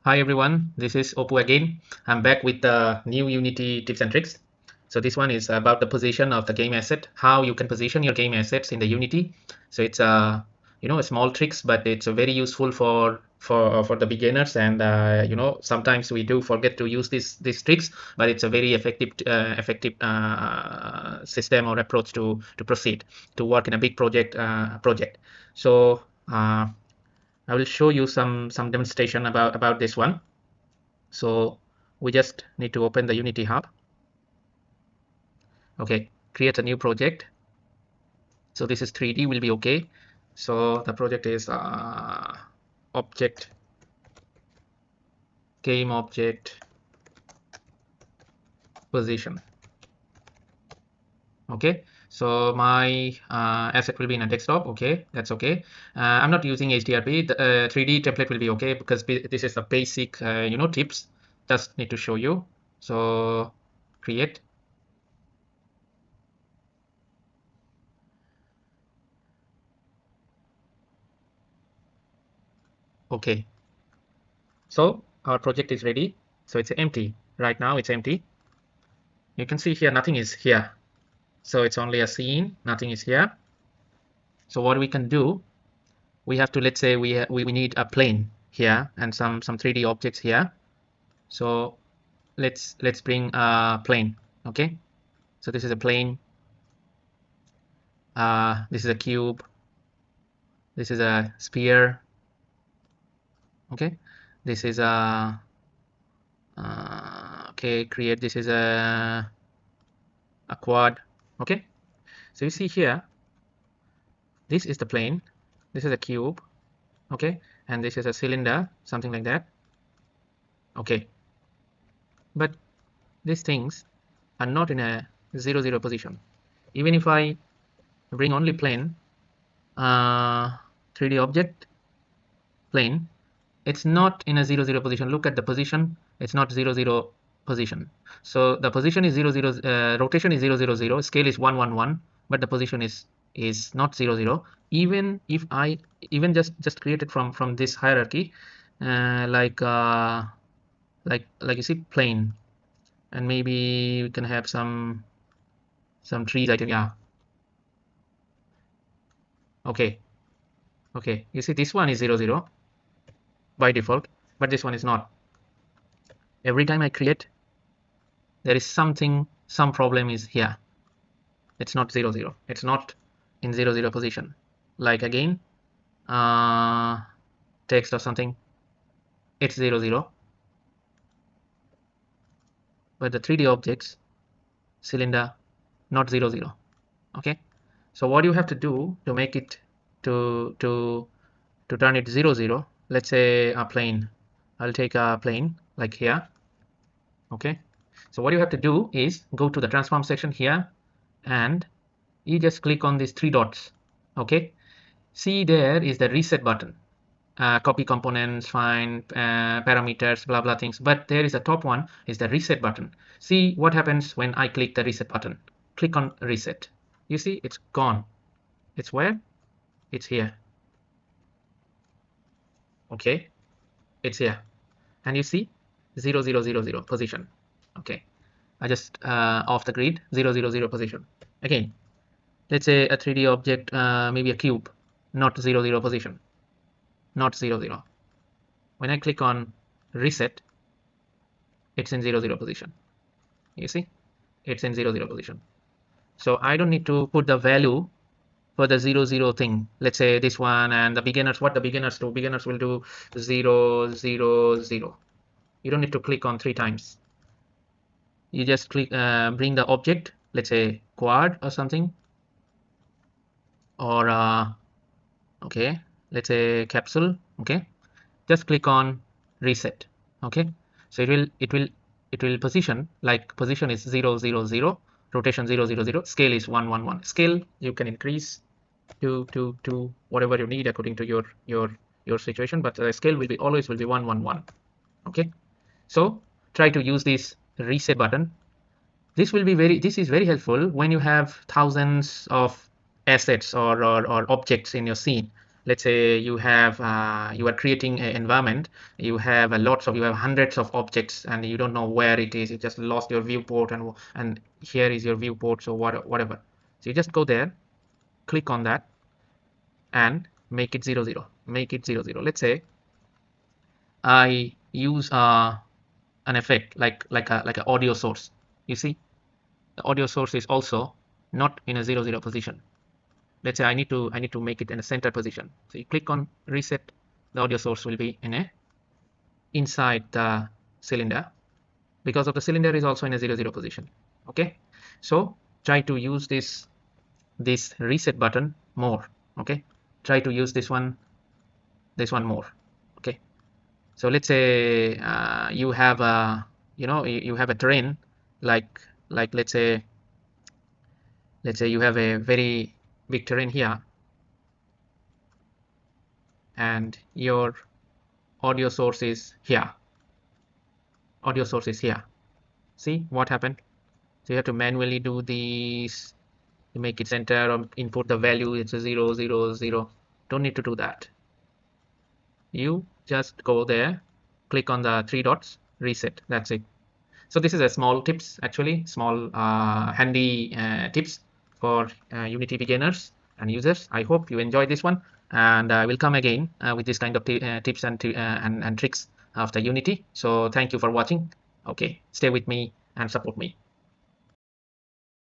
Hi everyone, this is Opu again. I'm back with the new Unity tips and tricks. So this one is about the position of the game asset, how you can position your game assets in the Unity. So it's a small tricks, but it's very useful for the beginners. And sometimes we do forget to use these tricks, but it's a very effective system or approach to proceed to work in a big project. So I will show you some demonstration about this one. So we just need to open the Unity Hub. Okay, create a new project. So this is 3D, will be okay. So the project is object, game object, position. Okay, so my asset will be in a desktop. Okay, that's okay. I'm not using HDRP. The 3D template will be okay because this is the basic tips. Just need to show you. So create. Okay, so our project is ready. So it's empty. Right now it's empty. You can see here nothing is here. So it's only a scene, nothing is here. So what we can do, we have to, let's say we need a plane here and some 3D objects here. So let's bring a plane. Okay, so this is a plane, this is a cube, this is a sphere. Okay, this is a okay, create, this is a quad. Okay, so you see here, this is the plane, this is a cube, okay, and this is a cylinder, something like that. Okay, but these things are not in a 0 0 position. Even if I bring only plane, 3D object plane, it's not in a 0 0 position. Look at the position, it's not 0 0 position. So the position is 0 0, rotation is 0 0 0, scale is 1 1 1, but the position is not 0 0. Even if I just create it from this hierarchy, like you see plane, and maybe we can have some trees item. Yeah, okay, okay, you see this one is 0 0 by default, but this one is not. Every time I create, there is some problem is here. It's not 0 0, it's not in 0 0 position. Like again, text or something, it's 0 0, but the 3D objects, cylinder, not 0 0. Okay, so what you have to do to make it to turn it 0 0, let's say a plane, I'll take a plane like here. Okay, so what you have to do is go to the transform section here, and you just click on these three dots. Okay, see, there is the reset button. Copy components, find parameters, blah blah things, but there is a top one is the reset button. See what happens when I click the reset button. Click on reset, you see it's gone. It's where? It's here. Okay, it's here, and you see 0 0 0 0 position. Okay, I just off the grid, 0 0 0 position. Again, let's say a 3D object, maybe a cube, not 0 0 position, not 0 0. When I click on reset, it's in 0 0 position. You see, it's in 0 0 position. So I don't need to put the value for the 0 0 thing. Let's say this one, and the beginners, what the beginners do, beginners will do 0 0 0. You don't need to click on 3 times. You just click, bring the object, let's say quad or something, or okay, let's say capsule. Okay, just click on reset. Okay, so it will position, like position is 0 0 0, rotation 0 0 0, scale is 1 1 1. Scale you can increase to whatever you need according to your situation, but the scale will be always 1 1 1. Okay, so try to use this reset button. This is very helpful when you have thousands of assets or objects in your scene. let's say you have you are creating an environment, you have you have hundreds of objects and you don't know where it is, you just lost your viewport, and here is your viewport, so whatever. So you just go there, click on that, and make it 0 0, make it 0 0. Let's say I use an effect like a audio source. You see, the audio source is also not in a 0 0 position. Let's say I need to make it in a center position. So you click on reset, the audio source will be in a inside the cylinder, because of the cylinder is also in a 0 0 position. Okay, so try to use this reset button more. Okay, try to use this one more. Okay, so let's say you have a you have a terrain, like let's say you have a very big terrain here, and your audio source is here. Audio source is here. See what happened? So you have to manually do these to make it center, or input the value. It's a 0 0 0. Don't need to do that. You just go there, click on the three dots, reset. That's it. So this is a small tips, actually small handy tips for Unity beginners and users. I hope you enjoyed this one, and I will come again with this kind of tips and tricks after Unity. So thank you for watching. Okay, stay with me and support me.